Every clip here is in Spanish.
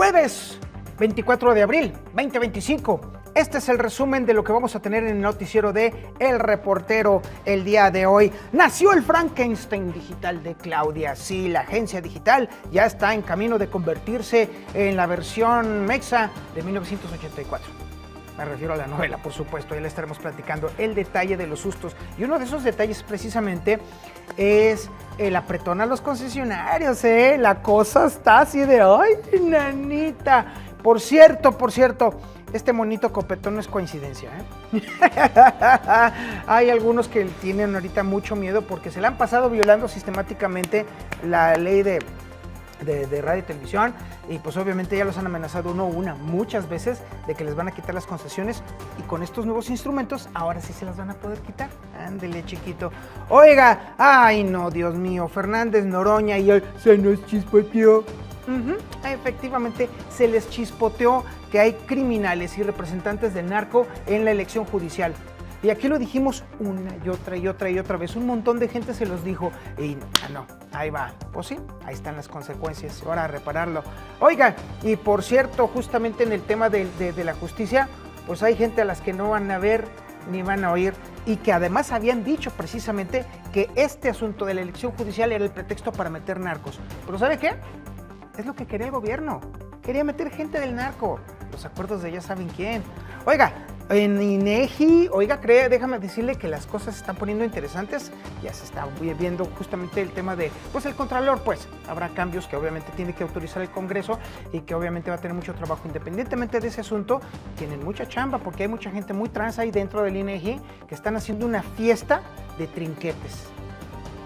Jueves 24 de abril 2025. Este es el resumen de lo que vamos a tener en el noticiero de El Reportero el día de hoy. Nació el Frankenstein digital de Claudia. Sí, la agencia digital ya está en camino de convertirse en la versión mexa de 1984. Me refiero a la novela, por supuesto, ya le estaremos platicando el detalle de los sustos. Y uno de esos detalles precisamente es el apretón a los concesionarios, ¿eh? La cosa está así de, ¡ay, nanita! Por cierto, este monito copetón no es coincidencia, ¿eh? Hay algunos que tienen ahorita mucho miedo porque se le han pasado violando sistemáticamente la ley de radio y televisión, y pues obviamente ya los han amenazado muchas veces de que les van a quitar las concesiones, y con estos nuevos instrumentos ahora sí se las van a poder quitar. Ándele, chiquito. Oiga, ay no, Dios mío, Fernández Noroña y él se nos chispoteó. Efectivamente, se les chispoteó que hay criminales y representantes del narco en la elección judicial. Y aquí lo dijimos una y otra vez. Un montón de gente se los dijo y no, ahí va. Pues sí, ahí están las consecuencias. Ahora a repararlo. Oigan, y por cierto, justamente en el tema de la justicia, pues hay gente a las que no van a ver ni van a oír, y que además habían dicho precisamente que este asunto de la elección judicial era el pretexto para meter narcos. Pero ¿sabe qué? Es lo que quería el gobierno. Quería meter gente del narco. Los acuerdos de ya saben quién. Oiga, en INEGI, déjame decirle que las cosas se están poniendo interesantes. Ya se está viendo justamente el tema de, pues el Contralor, pues habrá cambios que obviamente tiene que autorizar el Congreso y que obviamente va a tener mucho trabajo. Independientemente de ese asunto, tienen mucha chamba porque hay mucha gente muy trans ahí dentro del INEGI que están haciendo una fiesta de trinquetes.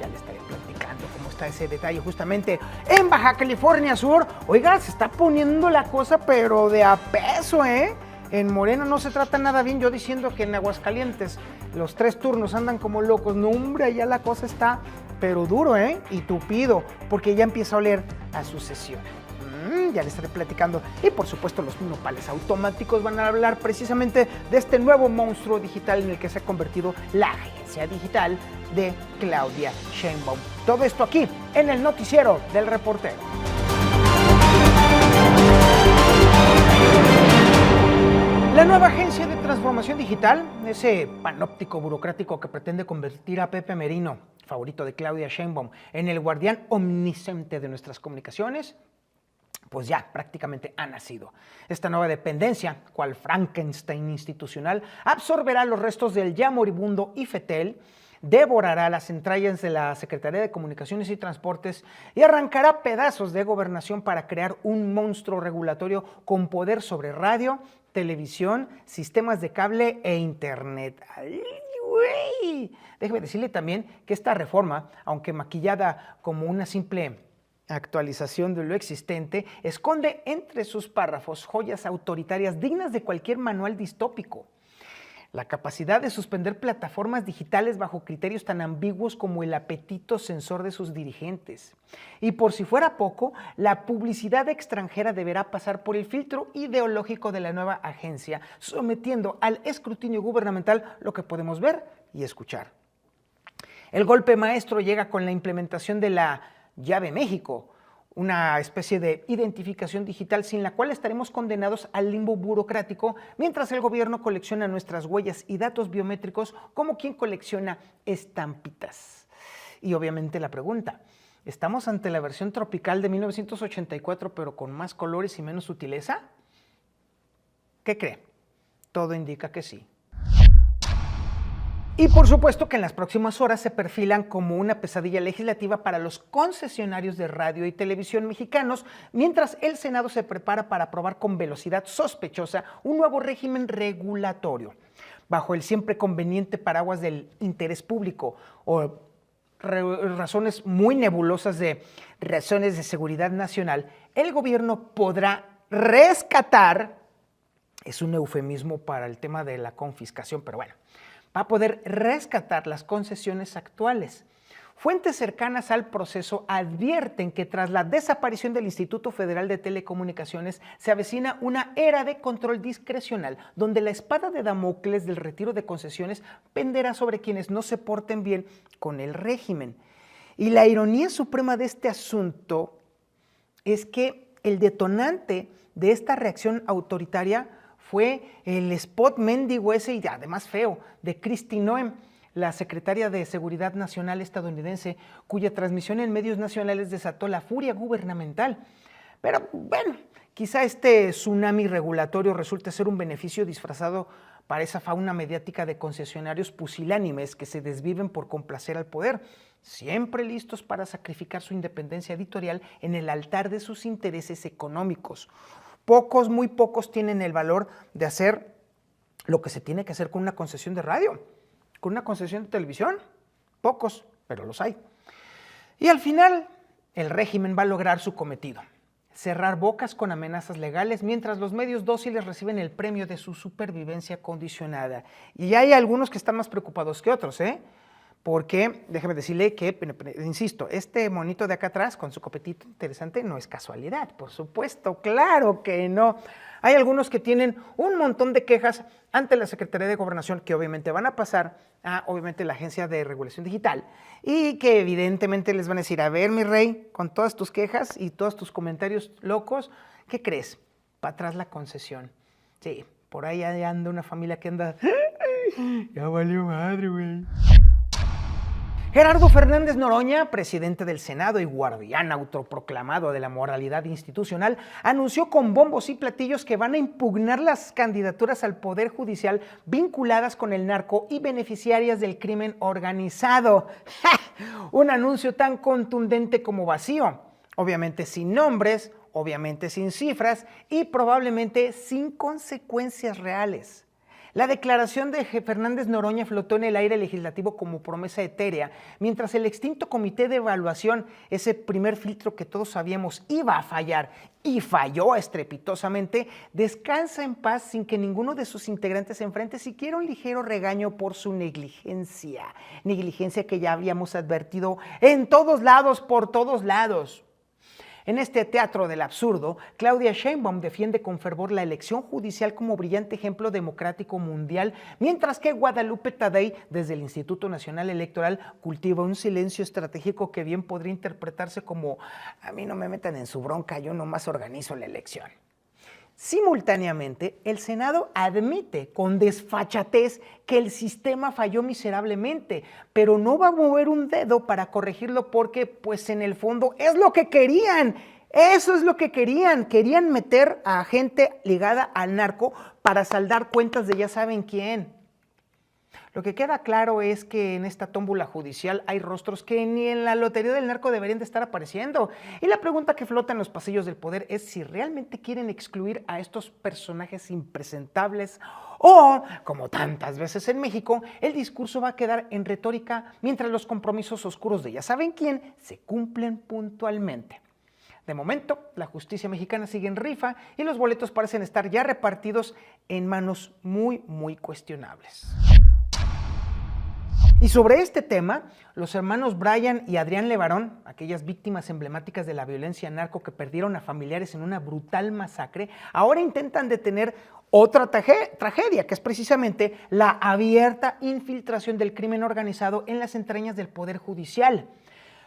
Ya le estaré platicando cómo está ese detalle justamente en Baja California Sur. Oiga, se está poniendo la cosa pero de a peso, ¿eh? En Morena no se trata nada bien, yo diciendo que en Aguascalientes los 3 turnos andan como locos. No, hombre, allá la cosa está pero duro, ¿eh? Y tupido, porque ya empieza a oler a sucesión. Ya le estaré platicando. Y por supuesto los nopales automáticos van a hablar precisamente de este nuevo monstruo digital en el que se ha convertido la agencia digital de Claudia Sheinbaum. Todo esto aquí en el noticiero del Reportero. La nueva agencia de transformación digital, ese panóptico burocrático que pretende convertir a Pepe Merino, favorito de Claudia Sheinbaum, en el guardián omnisciente de nuestras comunicaciones, pues ya prácticamente ha nacido. Esta nueva dependencia, cual Frankenstein institucional, absorberá los restos del ya moribundo IFETEL, devorará las entrañas de la Secretaría de Comunicaciones y Transportes y arrancará pedazos de gobernación para crear un monstruo regulatorio con poder sobre radio, televisión, sistemas de cable e internet. ¡Ay, güey! Déjeme decirle también que esta reforma, aunque maquillada como una simple actualización de lo existente, esconde entre sus párrafos joyas autoritarias dignas de cualquier manual distópico. La capacidad de suspender plataformas digitales bajo criterios tan ambiguos como el apetito censor de sus dirigentes. Y por si fuera poco, la publicidad extranjera deberá pasar por el filtro ideológico de la nueva agencia, sometiendo al escrutinio gubernamental lo que podemos ver y escuchar. El golpe maestro llega con la implementación de la Llave México, una especie de identificación digital sin la cual estaremos condenados al limbo burocrático mientras el gobierno colecciona nuestras huellas y datos biométricos como quien colecciona estampitas. Y obviamente la pregunta, ¿estamos ante la versión tropical de 1984 pero con más colores y menos sutileza? ¿Qué cree? Todo indica que sí. Y por supuesto que en las próximas horas se perfilan como una pesadilla legislativa para los concesionarios de radio y televisión mexicanos, mientras el Senado se prepara para aprobar con velocidad sospechosa un nuevo régimen regulatorio, bajo el siempre conveniente paraguas del interés público o razones muy nebulosas de razones de seguridad nacional. El gobierno podrá rescatar, es un eufemismo para el tema de la confiscación, pero bueno, va a poder rescatar las concesiones actuales. Fuentes cercanas al proceso advierten que tras la desaparición del Instituto Federal de Telecomunicaciones se avecina una era de control discrecional, donde la espada de Damocles del retiro de concesiones penderá sobre quienes no se porten bien con el régimen. Y la ironía suprema de este asunto es que el detonante de esta reacción autoritaria fue el spot mendigo ese y además feo de Kristi Noem, la secretaria de Seguridad Nacional estadounidense, cuya transmisión en medios nacionales desató la furia gubernamental. Pero bueno, quizá este tsunami regulatorio resulte ser un beneficio disfrazado para esa fauna mediática de concesionarios pusilánimes que se desviven por complacer al poder, siempre listos para sacrificar su independencia editorial en el altar de sus intereses económicos. Pocos, muy pocos tienen el valor de hacer lo que se tiene que hacer con una concesión de radio, con una concesión de televisión. Pocos, pero los hay. Y al final, el régimen va a lograr su cometido: cerrar bocas con amenazas legales mientras los medios dóciles reciben el premio de su supervivencia condicionada. Y hay algunos que están más preocupados que otros, porque déjeme decirle que, insisto, este monito de acá atrás con su copetito interesante no es casualidad, por supuesto, claro que no. Hay algunos que tienen un montón de quejas ante la Secretaría de Gobernación que obviamente van a pasar a, obviamente, la Agencia de Regulación Digital y que evidentemente les van a decir: a ver, mi rey, con todas tus quejas y todos tus comentarios locos, ¿qué crees? Para atrás la concesión. Sí, por ahí anda una familia que anda... ya valió madre, güey. Gerardo Fernández Noroña, presidente del Senado y guardián autoproclamado de la moralidad institucional, anunció con bombos y platillos que van a impugnar las candidaturas al Poder Judicial vinculadas con el narco y beneficiarias del crimen organizado. ¡Ja! Un anuncio tan contundente como vacío, obviamente sin nombres, obviamente sin cifras y probablemente sin consecuencias reales. La declaración de Fernández Noroña flotó en el aire legislativo como promesa etérea, mientras el extinto comité de evaluación, ese primer filtro que todos sabíamos iba a fallar y falló estrepitosamente, descansa en paz sin que ninguno de sus integrantes enfrente siquiera un ligero regaño por su negligencia que ya habíamos advertido en todos lados, por todos lados. En este teatro del absurdo, Claudia Sheinbaum defiende con fervor la elección judicial como brillante ejemplo democrático mundial, mientras que Guadalupe Tadei, desde el Instituto Nacional Electoral, cultiva un silencio estratégico que bien podría interpretarse como: a mí no me metan en su bronca, yo nomás organizo la elección. Simultáneamente, el Senado admite con desfachatez que el sistema falló miserablemente, pero no va a mover un dedo para corregirlo porque, pues en el fondo, es lo que querían. Eso es lo que querían. Querían meter a gente ligada al narco para saldar cuentas de ya saben quién. Lo que queda claro es que en esta tómbola judicial hay rostros que ni en la lotería del narco deberían de estar apareciendo. Y la pregunta que flota en los pasillos del poder es si realmente quieren excluir a estos personajes impresentables o, como tantas veces en México, el discurso va a quedar en retórica mientras los compromisos oscuros de ya saben quién se cumplen puntualmente. De momento, la justicia mexicana sigue en rifa y los boletos parecen estar ya repartidos en manos muy, muy cuestionables. Y sobre este tema, los hermanos Brian y Adrián Levarón, aquellas víctimas emblemáticas de la violencia narco que perdieron a familiares en una brutal masacre, ahora intentan detener otra tragedia, que es precisamente la abierta infiltración del crimen organizado en las entrañas del Poder Judicial.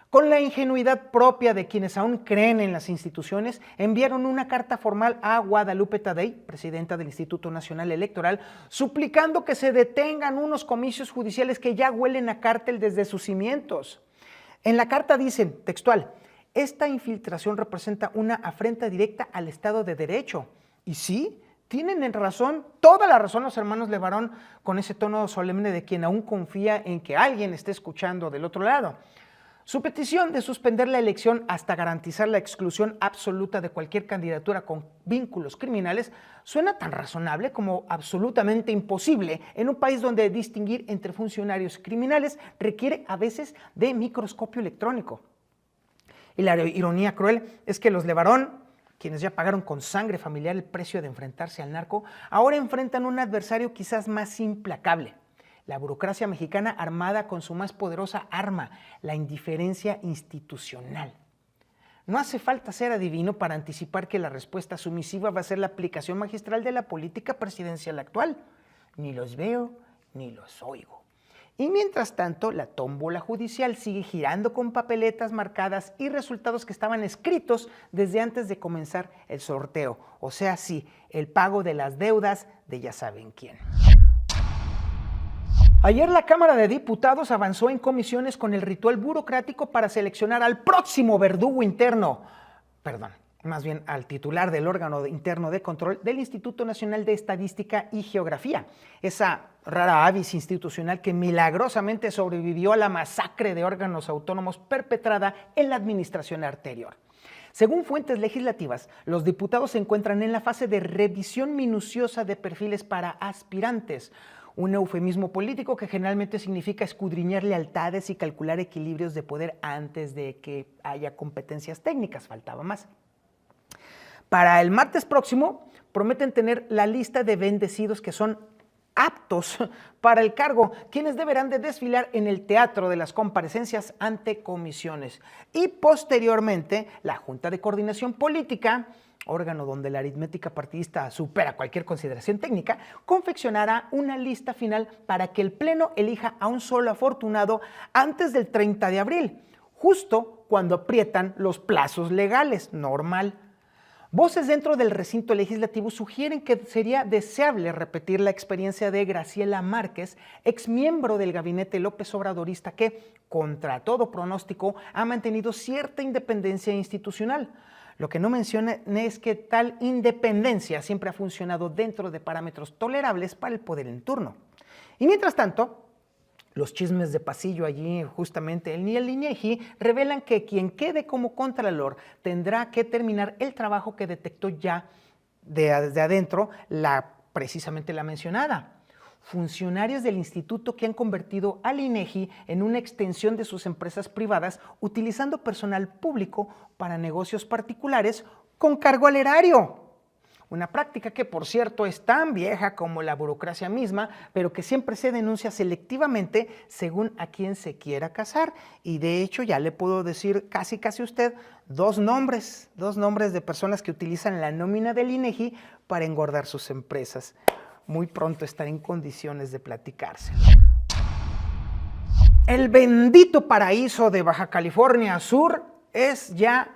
Con la ingenuidad propia de quienes aún creen en las instituciones, enviaron una carta formal a Guadalupe Tadei, presidenta del Instituto Nacional Electoral, suplicando que se detengan unos comicios judiciales que ya huelen a cártel desde sus cimientos. En la carta dicen, textual: esta infiltración representa una afrenta directa al Estado de Derecho. Y sí, tienen en razón, toda la razón los hermanos Levarón, con ese tono solemne de quien aún confía en que alguien esté escuchando del otro lado. Su petición de suspender la elección hasta garantizar la exclusión absoluta de cualquier candidatura con vínculos criminales suena tan razonable como absolutamente imposible en un país donde distinguir entre funcionarios criminales requiere a veces de microscopio electrónico. Y la ironía cruel es que los Levarón, quienes ya pagaron con sangre familiar el precio de enfrentarse al narco, ahora enfrentan un adversario quizás más implacable: la burocracia mexicana armada con su más poderosa arma, la indiferencia institucional. No hace falta ser adivino para anticipar que la respuesta sumisiva va a ser la aplicación magistral de la política presidencial actual. Ni los veo, ni los oigo. Y mientras tanto, la tómbola judicial sigue girando con papeletas marcadas y resultados que estaban escritos desde antes de comenzar el sorteo. O sea, sí, el pago de las deudas de ya saben quién. Ayer la Cámara de Diputados avanzó en comisiones con el ritual burocrático para seleccionar al próximo verdugo interno. Más bien al titular del órgano interno de control del Instituto Nacional de Estadística y Geografía, esa rara avis institucional que milagrosamente sobrevivió a la masacre de órganos autónomos perpetrada en la administración anterior. Según fuentes legislativas, los diputados se encuentran en la fase de revisión minuciosa de perfiles para aspirantes, un eufemismo político que generalmente significa escudriñar lealtades y calcular equilibrios de poder antes de que haya competencias técnicas, faltaba más. Para el martes próximo prometen tener la lista de bendecidos que son aptos para el cargo, quienes deberán de desfilar en el teatro de las comparecencias ante comisiones. Y posteriormente, la Junta de Coordinación Política, órgano donde la aritmética partidista supera cualquier consideración técnica, confeccionará una lista final para que el Pleno elija a un solo afortunado antes del 30 de abril, justo cuando aprietan los plazos legales, normal. Voces dentro del recinto legislativo sugieren que sería deseable repetir la experiencia de Graciela Márquez, exmiembro del gabinete López Obradorista que, contra todo pronóstico, ha mantenido cierta independencia institucional. Lo que no menciona es que tal independencia siempre ha funcionado dentro de parámetros tolerables para el poder en turno. Y mientras tanto, los chismes de pasillo allí, justamente el INEGI, revelan que quien quede como contralor tendrá que terminar el trabajo que detectó ya desde adentro precisamente la mencionada. Funcionarios del instituto que han convertido al INEGI en una extensión de sus empresas privadas utilizando personal público para negocios particulares con cargo al erario. Una práctica que, por cierto, es tan vieja como la burocracia misma, pero que siempre se denuncia selectivamente según a quién se quiera casar. Y de hecho, ya le puedo decir casi usted dos nombres de personas que utilizan la nómina del INEGI para engordar sus empresas. Muy pronto estaré en condiciones de platicárselo. El bendito paraíso de Baja California Sur es ya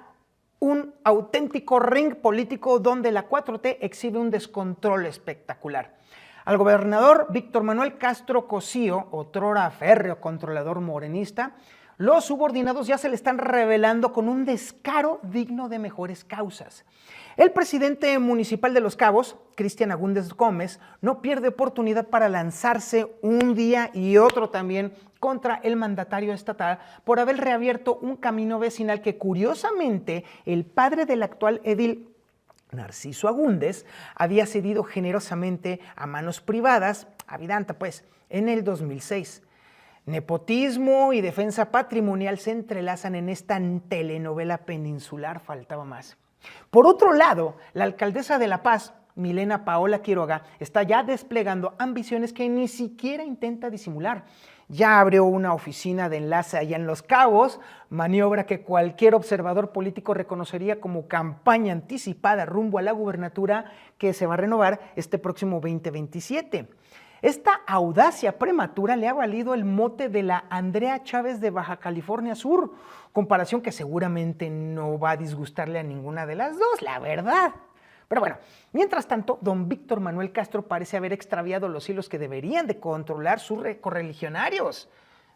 un auténtico ring político donde la 4T exhibe un descontrol espectacular. Al gobernador Víctor Manuel Castro Cosío, otrora férreo controlador morenista, los subordinados ya se le están revelando con un descaro digno de mejores causas. El presidente municipal de Los Cabos, Cristian Agúndez Gómez, no pierde oportunidad para lanzarse un día y otro también contra el mandatario estatal por haber reabierto un camino vecinal que curiosamente el padre del actual edil, Narciso Agúndez, había cedido generosamente a manos privadas, a Vidanta pues, en el 2006. Nepotismo y defensa patrimonial se entrelazan en esta telenovela peninsular, faltaba más. Por otro lado, la alcaldesa de La Paz, Milena Paola Quiroga, está ya desplegando ambiciones que ni siquiera intenta disimular. Ya abrió una oficina de enlace allá en Los Cabos, maniobra que cualquier observador político reconocería como campaña anticipada rumbo a la gubernatura que se va a renovar este próximo 2027. Esta audacia prematura le ha valido el mote de la Andrea Chávez de Baja California Sur, comparación que seguramente no va a disgustarle a ninguna de las dos, la verdad. Pero bueno, mientras tanto, don Víctor Manuel Castro parece haber extraviado los hilos que deberían de controlar sus correligionarios.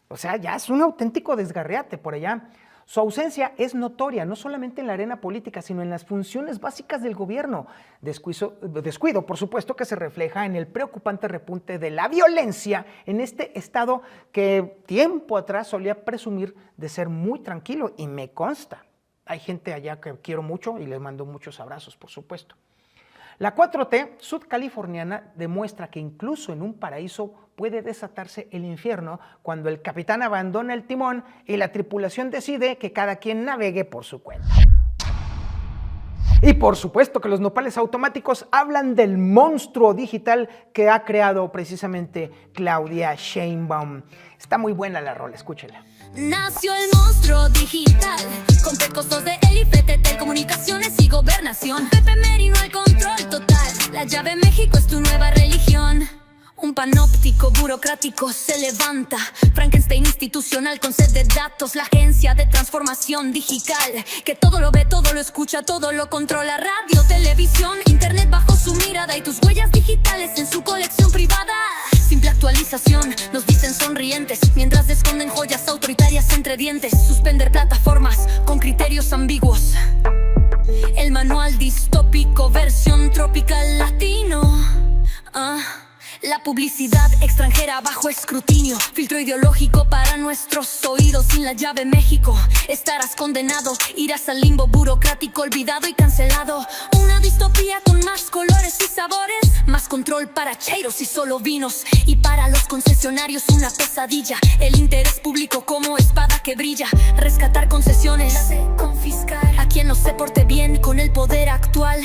O sea, ya es un auténtico desgarriate por allá. Su ausencia es notoria, no solamente en la arena política, sino en las funciones básicas del gobierno. Descuido, por supuesto, que se refleja en el preocupante repunte de la violencia en este estado que tiempo atrás solía presumir de ser muy tranquilo, y me consta. Hay gente allá que quiero mucho y les mando muchos abrazos, por supuesto. La 4T sudcaliforniana demuestra que incluso en un paraíso puede desatarse el infierno cuando el capitán abandona el timón y la tripulación decide que cada quien navegue por su cuenta. Y por supuesto que los nopales automáticos hablan del monstruo digital que ha creado precisamente Claudia Sheinbaum. Está muy buena la rola, escúchela. Nació el monstruo digital, con precostos de élite, telecomunicaciones y gobernación. Pepe Merino al control total, la llave México es tu nueva religión. Un panóptico, burocrático se levanta. Frankenstein institucional con sed de datos. La agencia de transformación digital, que todo lo ve, todo lo escucha, todo lo controla. Radio, televisión, internet bajo su mirada y tus huellas digitales en su colección privada. Simple actualización, nos dicen sonrientes, mientras esconden joyas autoritarias entre dientes. Suspender plataformas con criterios ambiguos. El manual distópico, versión tropical latino. La publicidad extranjera bajo escrutinio. Filtro ideológico para nuestros oídos. Sin la llave México estarás condenado. Irás al limbo burocrático, olvidado y cancelado. Una distopía con más colores y sabores. Más control para cheiros y solo vinos. Y para los concesionarios una pesadilla. El interés público como espada que brilla. Rescatar concesiones, confiscar a quien no se porte bien con el poder actual.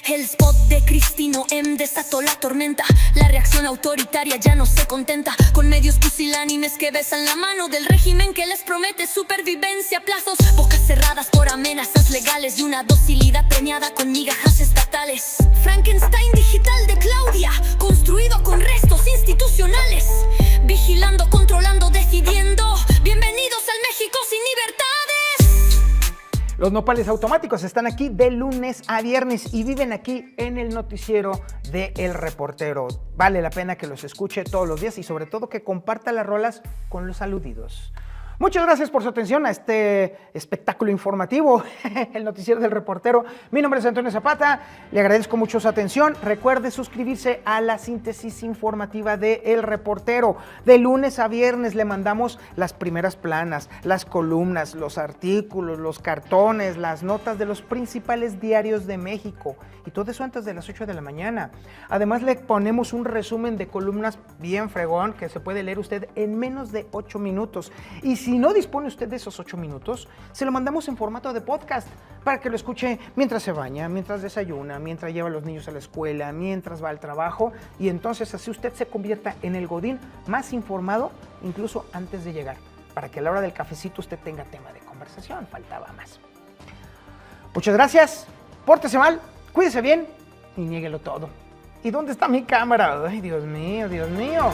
El spot de Cristino M desató la tormenta. La reacción autoritaria ya no se contenta con medios pusilánimes que besan la mano del régimen que les promete supervivencia a plazos. Bocas cerradas por amenazas legales y una docilidad premiada con migajas estatales. Frankenstein digital de Claudia, construido con restos institucionales. Vigilando, controlando, decidiendo. Bienvenidos al México sin libertades. Los nopales automáticos están aquí de lunes a viernes y viven aquí en el noticiero de El Reportero. Vale la pena que los escuche todos los días y sobre todo que comparta las rolas con los aludidos. Muchas gracias por su atención a este espectáculo informativo, el noticiero del Reportero. Mi nombre es Antonio Zapata, le agradezco mucho su atención. Recuerde suscribirse a la síntesis informativa de El Reportero. De lunes a viernes le mandamos las primeras planas, las columnas, los artículos, los cartones, las notas de los principales diarios de México. Y todo eso antes de las 8 de la mañana. Además le ponemos un resumen de columnas bien fregón que se puede leer usted en menos de 8 minutos. Y si no dispone usted de esos 8 minutos, se lo mandamos en formato de podcast para que lo escuche mientras se baña, mientras desayuna, mientras lleva a los niños a la escuela, mientras va al trabajo. Y entonces así usted se convierta en el godín más informado, incluso antes de llegar, para que a la hora del cafecito usted tenga tema de conversación. Faltaba más. Muchas gracias. Pórtese mal. Cuídese bien y niéguelo todo. ¿Y dónde está mi cámara? Ay, Dios mío, Dios mío.